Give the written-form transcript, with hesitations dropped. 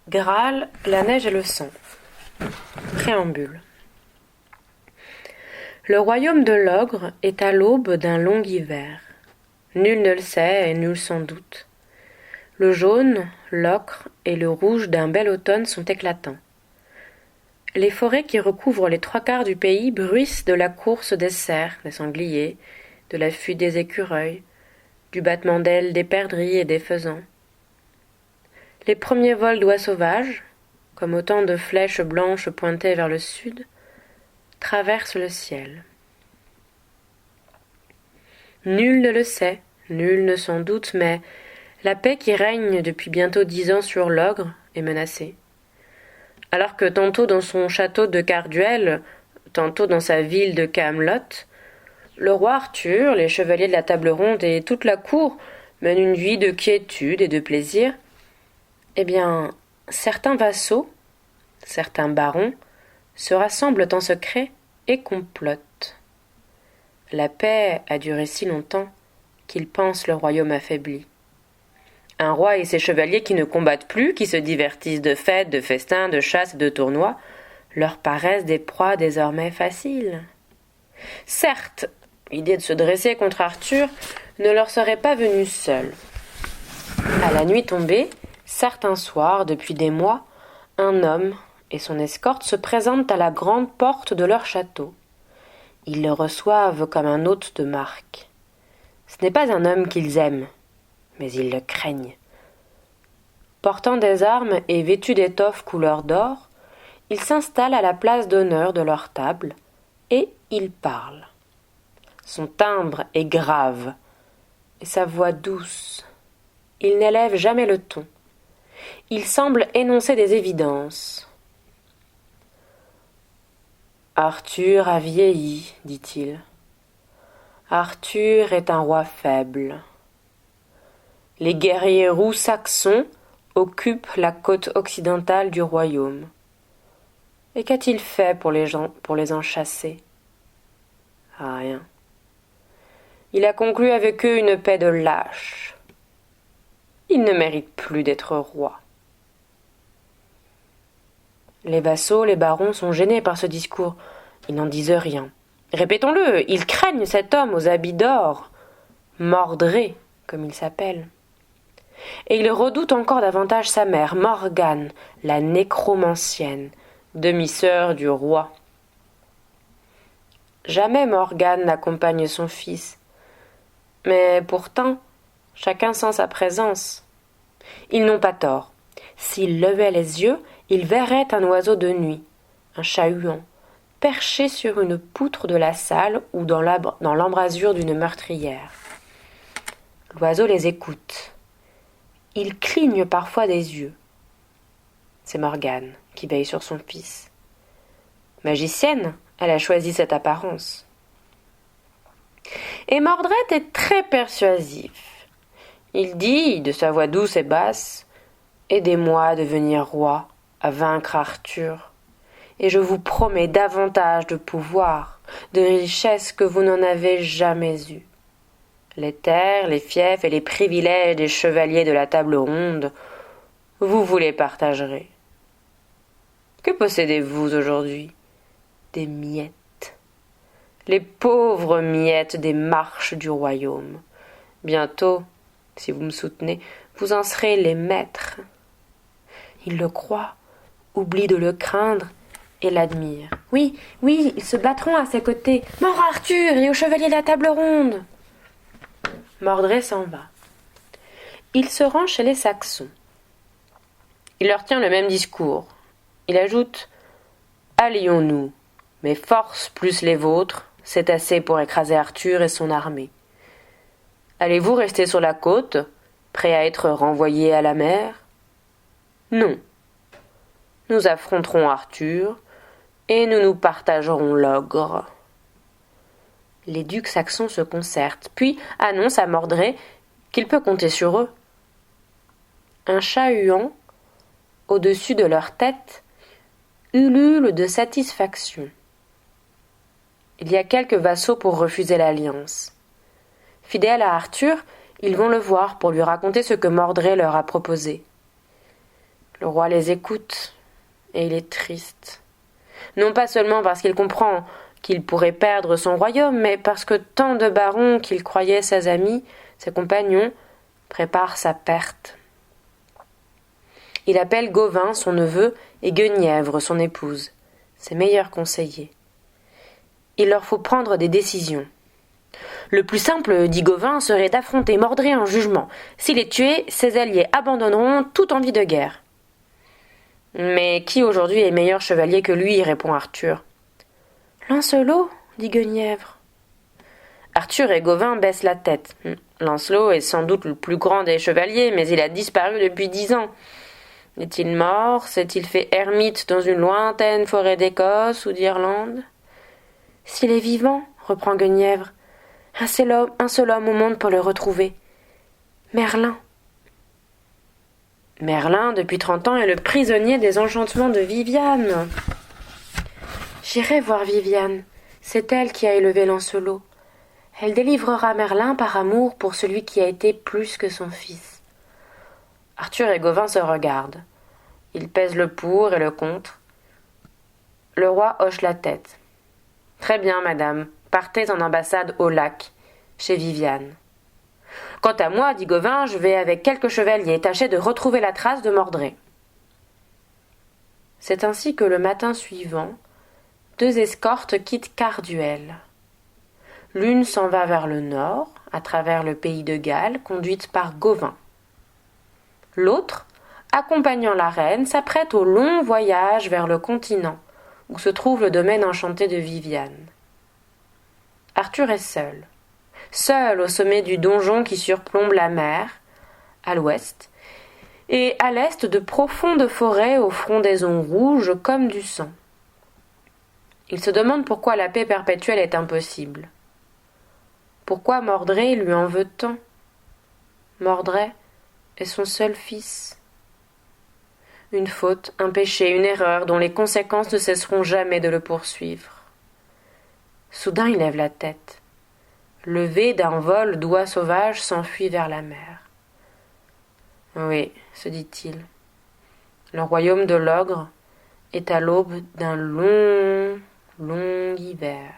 Graal, la neige et le sang. Préambule. Le royaume de l'ogre est à l'aube d'un long hiver. Nul ne le sait et nul s'en doute. Le jaune, l'ocre et le rouge d'un bel automne sont éclatants. Les forêts qui recouvrent les trois quarts du pays bruissent de la course des cerfs, des sangliers, de la fuite des écureuils, du battement d'ailes des perdrix et des faisans. Les premiers vols d'oies sauvages, comme autant de flèches blanches pointées vers le sud, traversent le ciel. Nul ne le sait, nul ne s'en doute, mais la paix qui règne depuis bientôt 10 ans sur l'ogre est menacée. Alors que tantôt dans son château de Carduel, tantôt dans sa ville de Camelot, le roi Arthur, les chevaliers de la table ronde et toute la cour mènent une vie de quiétude et de plaisir, eh bien, certains vassaux, certains barons, se rassemblent en secret et complotent. La paix a duré si longtemps qu'ils pensent le royaume affaibli. Un roi et ses chevaliers qui ne combattent plus, qui se divertissent de fêtes, de festins, de chasses et de tournois, leur paraissent des proies désormais faciles. Certes, l'idée de se dresser contre Arthur ne leur serait pas venue seule. À la nuit tombée, certains soirs, depuis des mois, un homme et son escorte se présentent à la grande porte de leur château. Ils le reçoivent comme un hôte de marque. Ce n'est pas un homme qu'ils aiment, mais ils le craignent. Portant des armes et vêtus d'étoffes couleur d'or, il s'installe à la place d'honneur de leur table, et il parle. Son timbre est grave, et sa voix douce. Il n'élève jamais le ton. Il semble énoncer des évidences. « Arthur a vieilli, dit-il. Arthur est un roi faible. Les guerriers roux saxons occupent la côte occidentale du royaume. Et qu'a-t-il fait pour les en chasser? Rien. Il a conclu avec eux une paix de lâches. Il ne mérite plus d'être roi. » Les vassaux, les barons sont gênés par ce discours. Ils n'en disent rien. Répétons-le, ils craignent cet homme aux habits d'or, Mordré, comme il s'appelle. Et ils redoutent encore davantage sa mère, Morgane, la nécromancienne, demi-sœur du roi. Jamais Morgane n'accompagne son fils. Mais pourtant, chacun sent sa présence. Ils n'ont pas tort. S'ils levaient les yeux, ils verraient un oiseau de nuit, un chat-huant, perché sur une poutre de la salle ou dans l'embrasure d'une meurtrière. L'oiseau les écoute. Il cligne parfois des yeux. C'est Morgane qui veille sur son fils. Magicienne, elle a choisi cette apparence. Et Mordred est très persuasif. Il dit, de sa voix douce et basse, « Aidez-moi à devenir roi, à vaincre Arthur, et je vous promets davantage de pouvoir, de richesses que vous n'en avez jamais eues. Les terres, les fiefs et les privilèges des chevaliers de la table ronde, vous les partagerez. Que possédez-vous aujourd'hui? Des miettes. Les pauvres miettes des marches du royaume. Bientôt, si vous me soutenez, vous en serez les maîtres. » Il le croit, oublie de le craindre et l'admire. Oui, ils se battront à ses côtés. Mort à Arthur et aux chevaliers de la table ronde. Mordred s'en va. Il se rend chez les Saxons. Il leur tient le même discours. Il ajoute « Allions-nous, mes forces plus les vôtres, c'est assez pour écraser Arthur et son armée. Allez-vous rester sur la côte, prêts à être renvoyés à la mer? Non. Nous affronterons Arthur, et nous partagerons l'ogre. » Les ducs saxons se concertent, puis annoncent à Mordred qu'il peut compter sur eux. Un chat-huant, au-dessus de leur tête, ulule de satisfaction. Il y a quelques vassaux pour refuser l'alliance. Fidèles à Arthur, ils vont le voir pour lui raconter ce que Mordred leur a proposé. Le roi les écoute, et il est triste. Non pas seulement parce qu'il comprend qu'il pourrait perdre son royaume, mais parce que tant de barons qu'il croyait ses amis, ses compagnons, préparent sa perte. Il appelle Gauvin, son neveu, et Guenièvre, son épouse, ses meilleurs conseillers. Il leur faut prendre des décisions. Le plus simple, dit Gauvin, serait d'affronter Mordred en jugement. S'il est tué, ses alliés abandonneront toute envie de guerre. Mais qui aujourd'hui est meilleur chevalier que lui, répond Arthur. Lancelot, dit Guenièvre. Arthur et Gauvin baissent la tête. Lancelot est sans doute le plus grand des chevaliers, mais il a disparu depuis 10 ans. Est-il mort? S'est-il fait ermite dans une lointaine forêt d'Écosse ou d'Irlande? S'il est vivant, reprend Guenièvre, un seul homme au monde pour le retrouver. Merlin. Merlin, depuis 30 ans, est le prisonnier des enchantements de Viviane. J'irai voir Viviane. C'est elle qui a élevé Lancelot. Elle délivrera Merlin par amour pour celui qui a été plus que son fils. Arthur et Gauvin se regardent. Ils pèsent le pour et le contre. Le roi hoche la tête. Très bien, madame. Partez en ambassade au lac, chez Viviane. Quant à moi, dit Gauvin, je vais avec quelques chevaliers tâcher de retrouver la trace de Mordred. C'est ainsi que le matin suivant, 2 escortes quittent Carduel. L'une s'en va vers le nord, à travers le pays de Galles, conduite par Gauvin. L'autre, accompagnant la reine, s'apprête au long voyage vers le continent, où se trouve le domaine enchanté de Viviane. Arthur est seul au sommet du donjon qui surplombe la mer, à l'ouest, et à l'est de profondes forêts aux frondaisons rouges comme du sang. Il se demande pourquoi la paix perpétuelle est impossible. Pourquoi Mordred lui en veut tant? Mordred est son seul fils. Une faute, un péché, une erreur dont les conséquences ne cesseront jamais de le poursuivre. Soudain il lève la tête. Levé d'un vol d'oies sauvages, s'enfuit vers la mer. Oui, se dit-il, le royaume de l'ogre est à l'aube d'un long hiver.